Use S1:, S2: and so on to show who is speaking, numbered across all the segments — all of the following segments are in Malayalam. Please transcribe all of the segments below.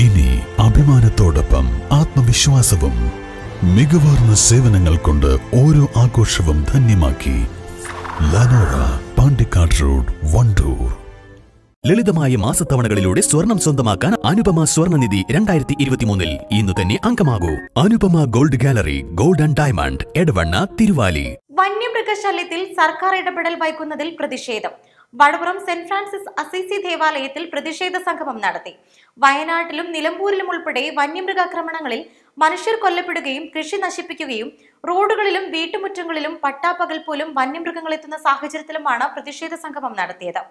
S1: ഇനി അഭിമാനത്തോടൊപ്പം ആത്മവിശ്വാസവും മികവാർന്ന സേവനങ്ങൾ കൊണ്ട് ഓരോ ആഘോഷവും ധന്യമാക്കി. ലനോറ, പാണ്ടിക്കാട് റോഡ്, വണ്ടൂർ.
S2: ലളിതമായ മാസത്തവണകളിലൂടെ സ്വർണം സ്വന്തമാക്കാൻ അനുപമ സ്വർണ്ണനിധി 2023 ഇന്ന് തന്നെ അംഗമാകൂ. Anupama gold gallery, gold and diamond, Edavanna, Thiruvali.
S3: വന്യമൃഗശല്യത്തിൽ സർക്കാർ ഇടപെടൽ വൈകുന്നതിൽ പ്രതിഷേധം. വടപുറം സെന്റ് ഫ്രാൻസിസ് അസീസി ദേവാലയത്തിൽ പ്രതിഷേധ സംഗമം നടത്തി. വയനാട്ടിലും നിലമ്പൂരിലും ഉൾപ്പെടെ വന്യമൃഗാക്രമണങ്ങളിൽ മനുഷ്യർ കൊല്ലപ്പെടുകയും കൃഷി നശിപ്പിക്കുകയും റോഡുകളിലും വീട്ടുമുറ്റങ്ങളിലും പട്ടാപ്പകൽ പോലും വന്യമൃഗങ്ങൾ എത്തുന്ന സാഹചര്യത്തിലുമാണ് പ്രതിഷേധ സംഗമം നടത്തിയത്.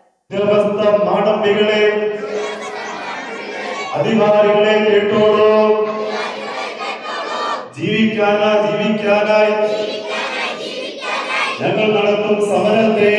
S4: ഞങ്ങൾ നടത്തും സമരത്തെ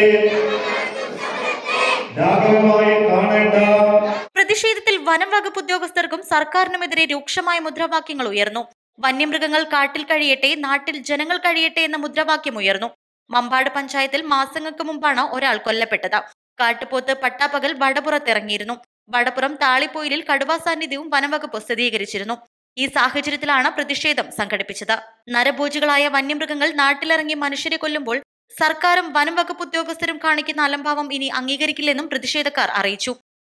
S3: പ്രതിഷേധത്തിൽ വനം വകുപ്പ് ഉദ്യോഗസ്ഥർക്കും സർക്കാരിനുമെതിരെ രൂക്ഷമായ മുദ്രാവാക്യങ്ങൾ ഉയർന്നു. വന്യമൃഗങ്ങൾ കാട്ടിൽ കഴിയട്ടെ, നാട്ടിൽ ജനങ്ങൾ കഴിയട്ടെ എന്ന മുദ്രാവാക്യം ഉയർന്നു. മമ്പാട് പഞ്ചായത്തിൽ മാസങ്ങൾക്ക് മുമ്പാണ് ഒരാൾ കൊല്ലപ്പെട്ടത്. കാട്ടുപോത്ത് പട്ടാപ്പകൽ വടപുറത്തിറങ്ങിയിരുന്നു. വടപുറം താളിപ്പൊയിലിൽ കടുവാ സാന്നിധ്യവും വനംവകുപ്പ് സ്ഥിരീകരിച്ചിരുന്നു. ഈ സാഹചര്യത്തിലാണ് പ്രതിഷേധം സംഘടിപ്പിച്ചത്. നരഭോജികളായ വന്യമൃഗങ്ങൾ നാട്ടിലിറങ്ങി മനുഷ്യരെ കൊല്ലുമ്പോൾ സർക്കാരും വനം വകുപ്പ് ഉദ്യോഗസ്ഥരും കാണിക്കുന്ന അലംഭാവം ഇനി അംഗീകരിക്കില്ലെന്നും പ്രതിഷേധക്കാർ അറിയിച്ചു.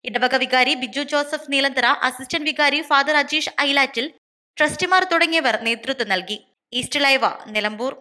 S3: ഇടവക വികാരി ബിജു ജോസഫ് നീലന്തറ, അസിസ്റ്റന്റ് വികാരി ഫാദർ അജീഷ് ഐലാറ്റിൽ, ട്രസ്റ്റിമാർ തുടങ്ങിയവർ നേതൃത്വം നൽകി. East live, Nilambur.